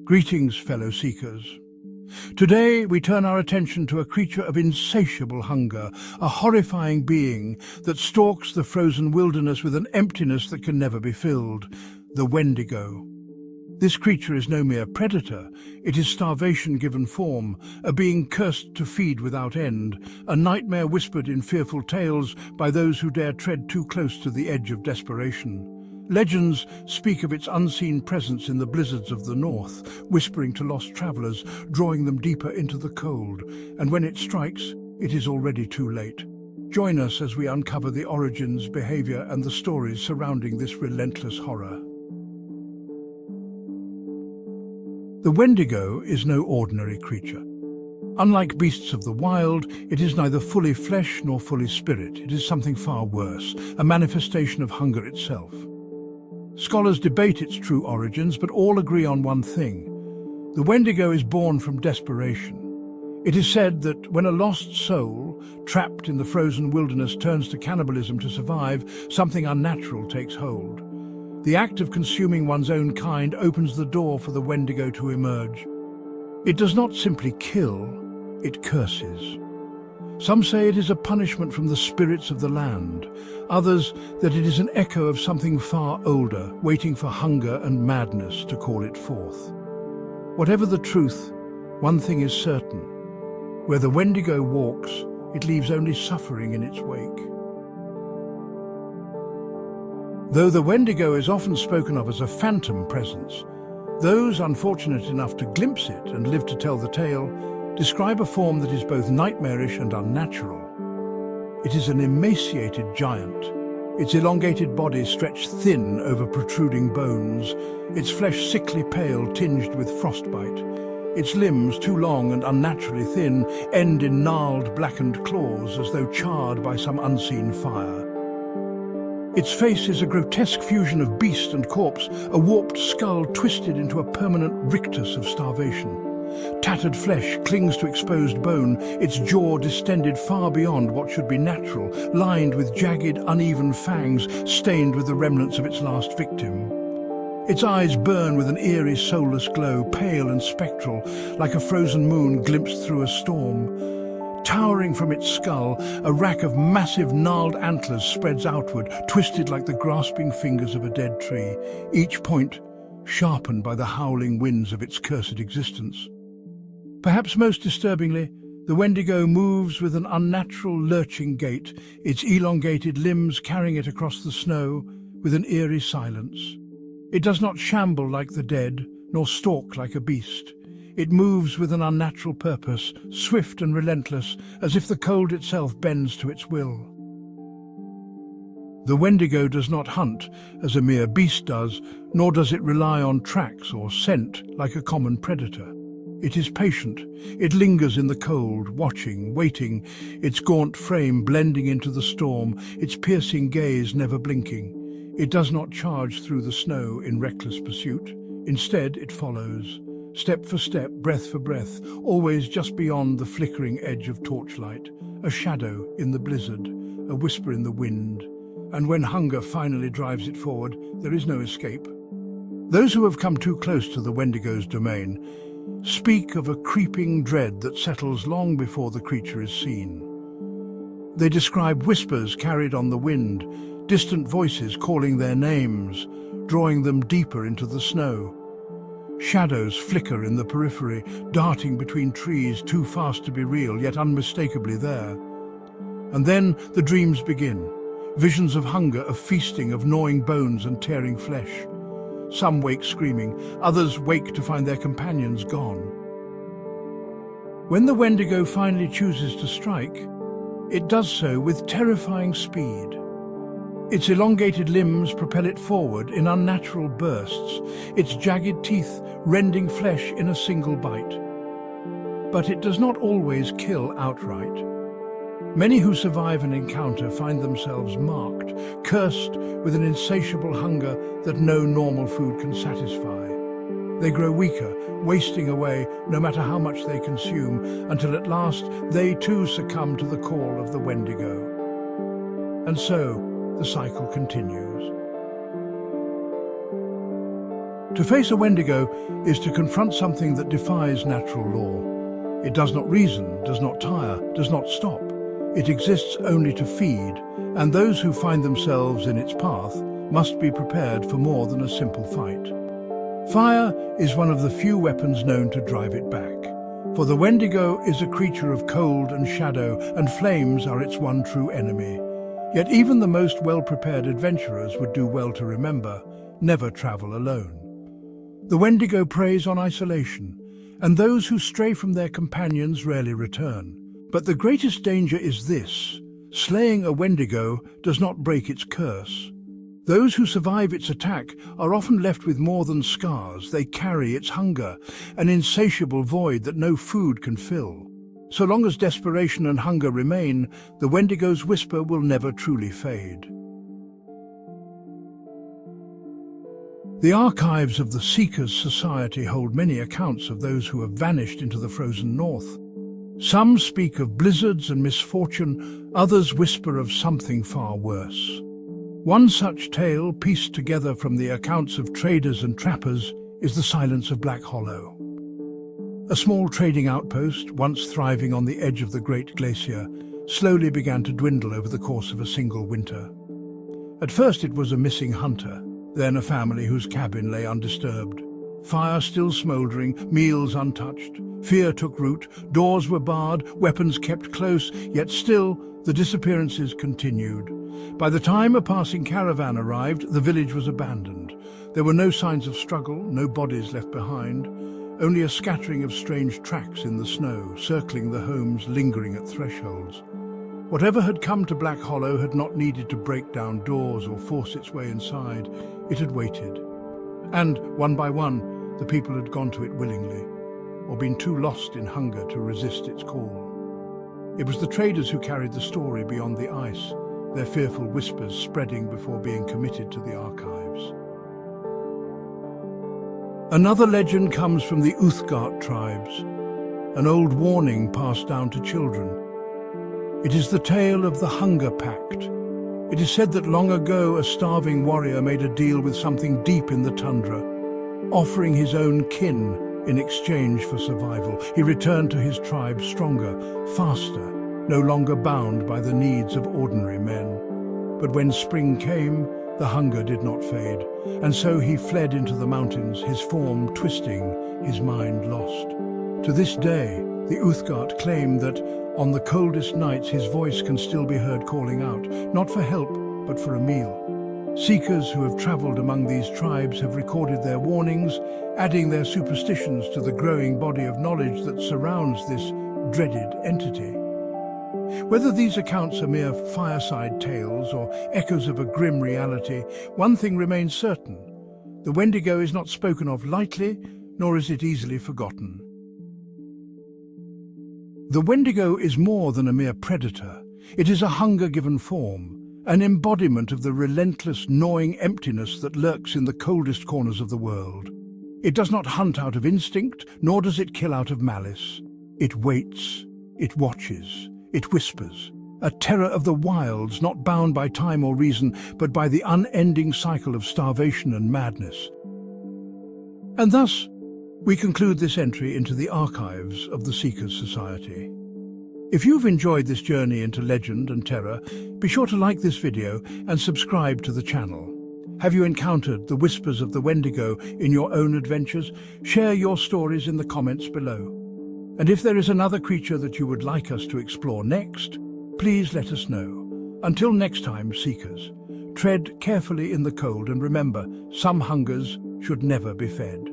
Greetings, fellow seekers. Today we turn our attention to a creature of insatiable hunger, a horrifying being that stalks the frozen wilderness with an emptiness that can never be filled, the Wendigo. This creature is no mere predator, it is starvation given form, a being cursed to feed without end, a nightmare whispered in fearful tales by those who dare tread too close to the edge of desperation. Legends speak of its unseen presence in the blizzards of the north, whispering to lost travelers, drawing them deeper into the cold, and when it strikes, it is already too late. Join us as we uncover the origins, behavior, and the stories surrounding this relentless horror. The Wendigo is no ordinary creature. Unlike beasts of the wild, it is neither fully flesh nor fully spirit. It is something far worse, a manifestation of hunger itself. Scholars debate its true origins, but all agree on one thing. The Wendigo is born from desperation. It is said that when a lost soul, trapped in the frozen wilderness, turns to cannibalism to survive, something unnatural takes hold. The act of consuming one's own kind opens the door for the Wendigo to emerge. It does not simply kill, it curses. Some say it is a punishment from the spirits of the land, others that it is an echo of something far older, waiting for hunger and madness to call it forth. Whatever the truth, one thing is certain. Where the Wendigo walks, it leaves only suffering in its wake. Though the Wendigo is often spoken of as a phantom presence, those unfortunate enough to glimpse it and live to tell the tale describe a form that is both nightmarish and unnatural. It is an emaciated giant, its elongated body stretched thin over protruding bones, its flesh sickly pale tinged with frostbite. Its limbs, too long and unnaturally thin, end in gnarled, blackened claws as though charred by some unseen fire. Its face is a grotesque fusion of beast and corpse, a warped skull twisted into a permanent rictus of starvation. Tattered flesh clings to exposed bone, its jaw distended far beyond what should be natural, lined with jagged, uneven fangs stained with the remnants of its last victim. Its eyes burn with an eerie, soulless glow, pale and spectral, like a frozen moon glimpsed through a storm. Towering from its skull, a rack of massive gnarled antlers spreads outward, twisted like the grasping fingers of a dead tree, each point sharpened by the howling winds of its cursed existence. Perhaps most disturbingly, the Wendigo moves with an unnatural, lurching gait, its elongated limbs carrying it across the snow with an eerie silence. It does not shamble like the dead, nor stalk like a beast. It moves with an unnatural purpose, swift and relentless, as if the cold itself bends to its will. The Wendigo does not hunt as a mere beast does, nor does it rely on tracks or scent like a common predator. It is patient. It lingers in the cold, watching, waiting, its gaunt frame blending into the storm, its piercing gaze never blinking. It does not charge through the snow in reckless pursuit. Instead, it follows. Step for step, breath for breath, always just beyond the flickering edge of torchlight, a shadow in the blizzard, a whisper in the wind. And when hunger finally drives it forward, there is no escape. Those who have come too close to the Wendigo's domain speak of a creeping dread that settles long before the creature is seen. They describe whispers carried on the wind, distant voices calling their names, drawing them deeper into the snow. Shadows flicker in the periphery, darting between trees too fast to be real, yet unmistakably there. And then the dreams begin. Visions of hunger, of feasting, of gnawing bones and tearing flesh. Some wake screaming, others wake to find their companions gone. When the Wendigo finally chooses to strike, it does so with terrifying speed. Its elongated limbs propel it forward in unnatural bursts, its jagged teeth rending flesh in a single bite. But it does not always kill outright. Many who survive an encounter find themselves marked, cursed with an insatiable hunger that no normal food can satisfy. They grow weaker, wasting away no matter how much they consume, until at last they too succumb to the call of the Wendigo. And so, the cycle continues. To face a Wendigo is to confront something that defies natural law. It does not reason, does not tire, does not stop. It exists only to feed, and those who find themselves in its path must be prepared for more than a simple fight. Fire is one of the few weapons known to drive it back. For the Wendigo is a creature of cold and shadow, and flames are its one true enemy. Yet even the most well-prepared adventurers would do well to remember, never travel alone. The Wendigo preys on isolation, and those who stray from their companions rarely return. But the greatest danger is this: slaying a Wendigo does not break its curse. Those who survive its attack are often left with more than scars. They carry its hunger, an insatiable void that no food can fill. So long as desperation and hunger remain, the Wendigo's whisper will never truly fade. The archives of the SeekersSociety hold many accounts of those who have vanished into the frozen north. Some speak of blizzards and misfortune, others whisper of something far worse. One such tale, pieced together from the accounts of traders and trappers, is the silence of Black Hollow. A small trading outpost, once thriving on the edge of the Great Glacier, slowly began to dwindle over the course of a single winter. At first it was a missing hunter, then a family whose cabin lay undisturbed. Fire still smouldering, meals untouched. Fear took root, doors were barred, weapons kept close, yet still the disappearances continued. By the time a passing caravan arrived, the village was abandoned. There were no signs of struggle, no bodies left behind, only a scattering of strange tracks in the snow, circling the homes, lingering at thresholds. Whatever had come to Black Hollow had not needed to break down doors or force its way inside. It had waited. And, one by one, the people had gone to it willingly, or been too lost in hunger to resist its call. It was the traders who carried the story beyond the ice, their fearful whispers spreading before being committed to the archives. Another legend comes from the Uthgardt tribes, an old warning passed down to children. It is the tale of the Hunger Pact. It is said that long ago a starving warrior made a deal with something deep in the tundra, offering his own kin in exchange for survival. He returned to his tribe stronger, faster, no longer bound by the needs of ordinary men. But when spring came, the hunger did not fade, and so he fled into the mountains, his form twisting, his mind lost. To this day, the Uthgardt claim that on the coldest nights his voice can still be heard calling out, not for help, but for a meal. Seekers who have traveled among these tribes have recorded their warnings, adding their superstitions to the growing body of knowledge that surrounds this dreaded entity. Whether these accounts are mere fireside tales or echoes of a grim reality, one thing remains certain: the Wendigo is not spoken of lightly, nor is it easily forgotten. The Wendigo is more than a mere predator. It is a hunger-given form, an embodiment of the relentless, gnawing emptiness that lurks in the coldest corners of the world. It does not hunt out of instinct, nor does it kill out of malice. It waits, it watches, it whispers, a terror of the wilds, not bound by time or reason, but by the unending cycle of starvation and madness. And thus, we conclude this entry into the archives of the SeekersSociety. If you've enjoyed this journey into legend and terror, be sure to like this video and subscribe to the channel. Have you encountered the whispers of the Wendigo in your own adventures? Share your stories in the comments below. And if there is another creature that you would like us to explore next, please let us know. Until next time, Seekers, tread carefully in the cold and remember, some hungers should never be fed.